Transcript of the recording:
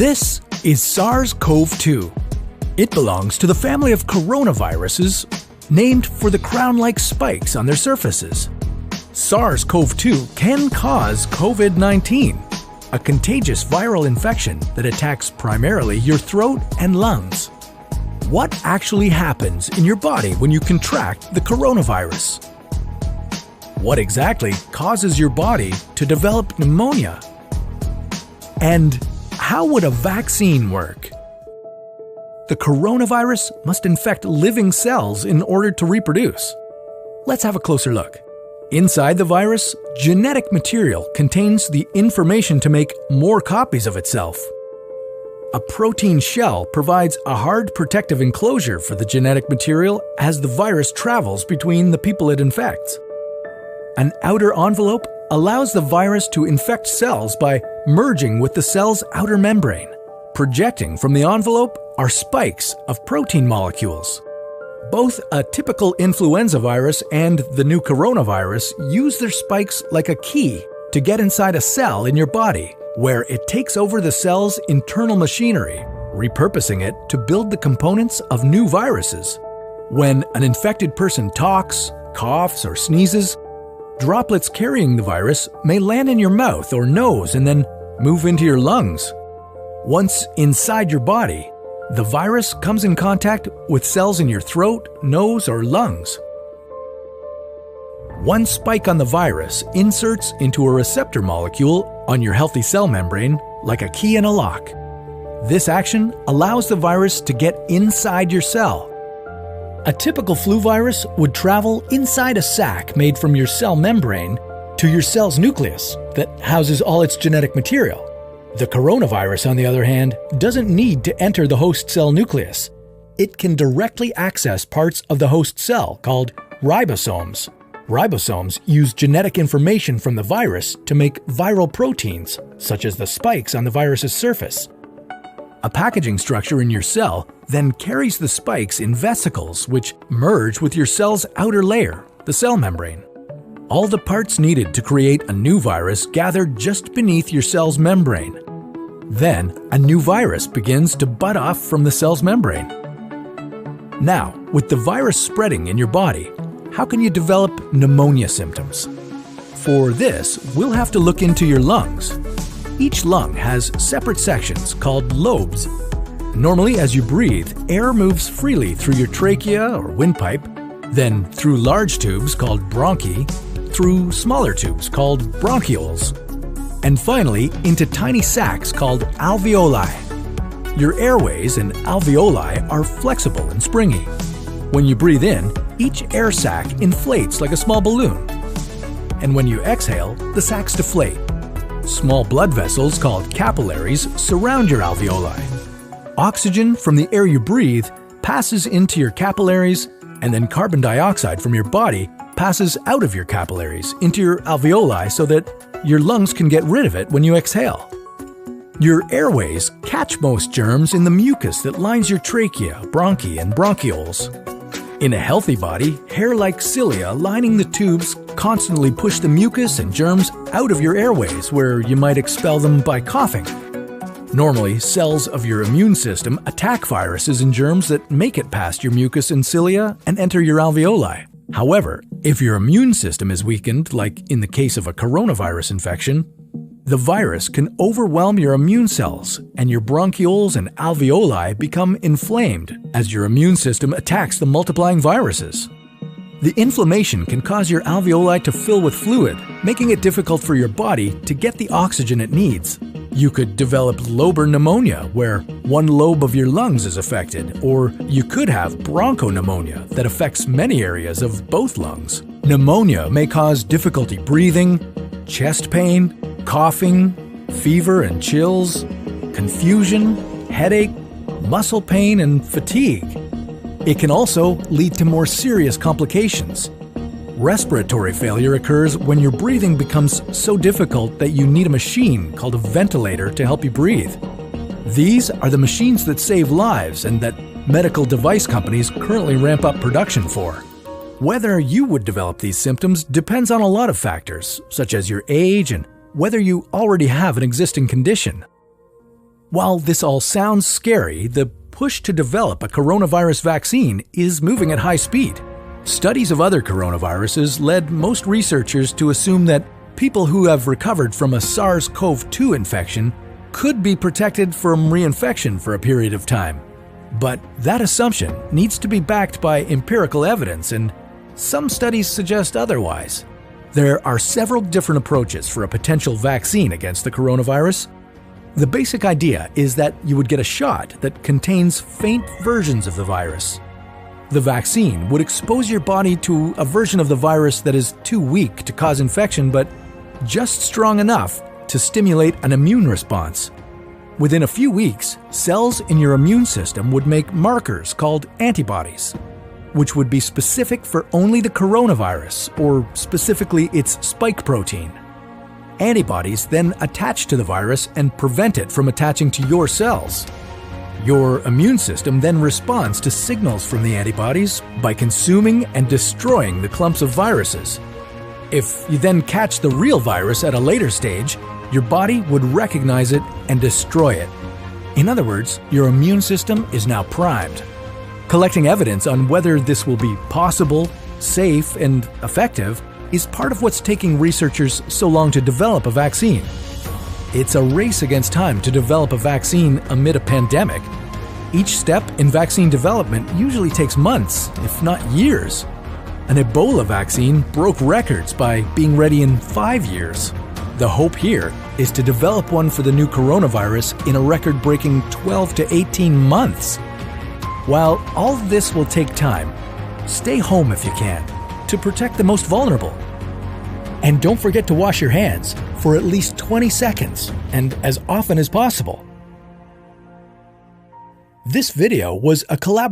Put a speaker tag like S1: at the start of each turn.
S1: This is SARS-CoV-2. It belongs to the family of coronaviruses named for the crown-like spikes on their surfaces. SARS-CoV-2 can cause COVID-19, a contagious viral infection that attacks primarily your throat and lungs. What actually happens in your body when you contract the coronavirus? What exactly causes your body to develop pneumonia? And how would a vaccine work? The coronavirus must infect living cells in order to reproduce. Let's have a closer look. Inside the virus, genetic material contains the information to make more copies of itself. A protein shell provides a hard protective enclosure for the genetic material as the virus travels between the people it infects. An outer envelope allows the virus to infect cells by merging with the cell's outer membrane. Projecting from the envelope are spikes of protein molecules. Both a typical influenza virus and the new coronavirus use their spikes like a key to get inside a cell in your body, where it takes over the cell's internal machinery, repurposing it to build the components of new viruses. When an infected person talks, coughs, or sneezes, droplets carrying the virus may land in your mouth or nose and then move into your lungs. Once inside your body, the virus comes in contact with cells in your throat, nose, or lungs. One spike on the virus inserts into a receptor molecule on your healthy cell membrane like a key in a lock. This action allows the virus to get inside your cell. A typical flu virus would travel inside a sac made from your cell membrane to your cell's nucleus that houses all its genetic material. The coronavirus, on the other hand, doesn't need to enter the host cell nucleus. It can directly access parts of the host cell called ribosomes. Ribosomes use genetic information from the virus to make viral proteins, such as the spikes on the virus's surface. A packaging structure in your cell then carries the spikes in vesicles which merge with your cell's outer layer, the cell membrane. All the parts needed to create a new virus gather just beneath your cell's membrane. Then, a new virus begins to bud off from the cell's membrane. Now, with the virus spreading in your body, how can you develop pneumonia symptoms? For this, we'll have to look into your lungs. Each lung has separate sections called lobes. Normally, as you breathe, air moves freely through your trachea or windpipe, then through large tubes called bronchi, through smaller tubes called bronchioles, and finally into tiny sacs called alveoli. Your airways and alveoli are flexible and springy. When you breathe in, each air sac inflates like a small balloon. And when you exhale, the sacs deflate. Small blood vessels called capillaries surround your alveoli. Oxygen from the air you breathe passes into your capillaries, and then carbon dioxide from your body passes out of your capillaries into your alveoli so that your lungs can get rid of it when you exhale. Your airways catch most germs in the mucus that lines your trachea, bronchi, and bronchioles. In a healthy body, hair-like cilia lining the tubes constantly push the mucus and germs out of your airways, where you might expel them by coughing. Normally, cells of your immune system attack viruses and germs that make it past your mucus and cilia and enter your alveoli. However, if your immune system is weakened, like in the case of a coronavirus infection, the virus can overwhelm your immune cells, and your bronchioles and alveoli become inflamed as your immune system attacks the multiplying viruses. The inflammation can cause your alveoli to fill with fluid, making it difficult for your body to get the oxygen it needs. You could develop lobar pneumonia, where one lobe of your lungs is affected, or you could have bronchopneumonia that affects many areas of both lungs. Pneumonia may cause difficulty breathing, chest pain, coughing, fever and chills, confusion, headache, muscle pain, and fatigue. It can also lead to more serious complications. Respiratory failure occurs when your breathing becomes so difficult that you need a machine called a ventilator to help you breathe. These are the machines that save lives and that medical device companies currently ramp up production for. Whether you would develop these symptoms depends on a lot of factors, such as your age and whether you already have an existing condition. While this all sounds scary, the push to develop a coronavirus vaccine is moving at high speed. Studies of other coronaviruses led most researchers to assume that people who have recovered from a SARS-CoV-2 infection could be protected from reinfection for a period of time. But that assumption needs to be backed by empirical evidence, and some studies suggest otherwise. There are several different approaches for a potential vaccine against the coronavirus. The basic idea is that you would get a shot that contains faint versions of the virus. The vaccine would expose your body to a version of the virus that is too weak to cause infection, but just strong enough to stimulate an immune response. Within a few weeks, cells in your immune system would make markers called antibodies, which would be specific for only the coronavirus, or specifically its spike protein. Antibodies then attach to the virus and prevent it from attaching to your cells. Your immune system then responds to signals from the antibodies by consuming and destroying the clumps of viruses. If you then catch the real virus at a later stage, your body would recognize it and destroy it. In other words, your immune system is now primed. Collecting evidence on whether this will be possible, safe, and effective is part of what's taking researchers so long to develop a vaccine. It's a race against time to develop a vaccine amid a pandemic. Each step in vaccine development usually takes months, if not years. An Ebola vaccine broke records by being ready in 5 years. The hope here is to develop one for the new coronavirus in a record-breaking 12 to 18 months. While all of this will take time, stay home if you can, to protect the most vulnerable. And don't forget to wash your hands for at least 20 seconds and as often as possible. This video was a collaboration